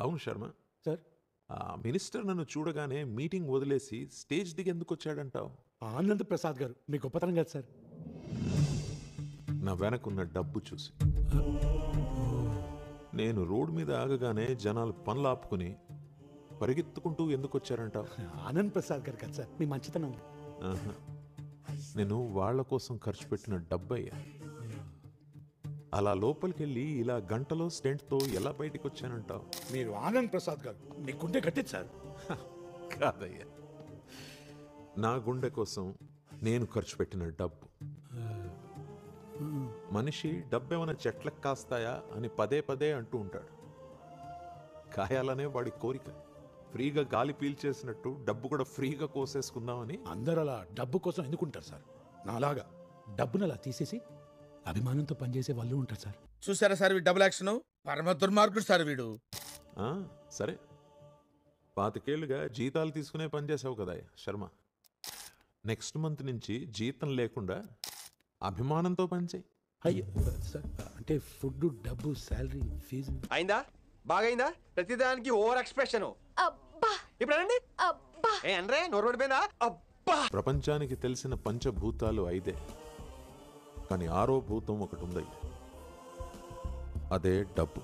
అవును శర్మ, సార్ ఆ మినిస్టర్ నన్ను చూడగానే మీటింగ్ వదిలేసి స్టేజ్ దిగి ఎందుకు వచ్చాడంటావు? ఆనంద్ ప్రసాద్ గారు మీ గొప్పతనం కాదు సార్. నా వెనకున్న డబ్బు చూసి. నేను రోడ్ మీద ఆగగానే జనాలు పనులు ఆపుకుని పరిగెత్తుకుంటూ ఎందుకు వచ్చారంటావు? ఆనంద్ ప్రసాద్ గారు కాదు సార్, మీ మంచితనం. ఆహా. నేను వాళ్ళ కోసం ఖర్చు పెట్టిన డబ్బయ్యా. అలా లోపలికెళ్ళి ఇలా గంటలో స్టెంట్తో ఎలా బయటికి వచ్చానంటావు? మీరు ఆనంద్ ప్రసాద్ గారు, మీ గుండె కట్టింది సార్. కాదయ్యా, నా గుండె కోసం నేను ఖర్చు పెట్టిన డబ్బు. మనిషి డబ్బేమైనా చెట్లకు కాస్తాయా అని పదే పదే అంటూ ఉంటాడు. కాయాలనే వాడి కోరిక. ఫ్రీగా గాలి పీల్చేసినట్టు డబ్బు కూడా ఫ్రీగా కోసేసుకుందామని. అందరూ అలా డబ్బు కోసం ఎందుకుంటారు సార్? నాలాగా డబ్బును అలా తీసేసి అభిమానంతో పనిచేసే వాళ్ళు ఉంటారు సార్. చూసారా సార్ వీడు డబుల్ యాక్షన్, పరమ దుర్మార్గుడు సార్ వీడు. సరే, 25 ఏళ్లుగా జీతాలు తీసుకునే పనిచేసావు కదా శర్మ. నెక్స్ట్ మంత్ నుంచి జీతం లేకుండా అభిమానంతో పనిచేయి. అయ్యో సార్, అంటే ఫుడ్, డబ్బు, శాలరీ, ఫీజు అయిందా? బాగైందా? ప్రతిదానికి ఓవర్ ఎక్స్ప్రెషన్. ఇప్పుడు అనండి. ఏ అనరే, నోరు పడిపోయిందా? అబ్బా. ప్రపంచానికి తెలిసిన పంచభూతాలు 5, కానీ 6వ భూతం ఒకటి ఉంది. అదే డబ్బు.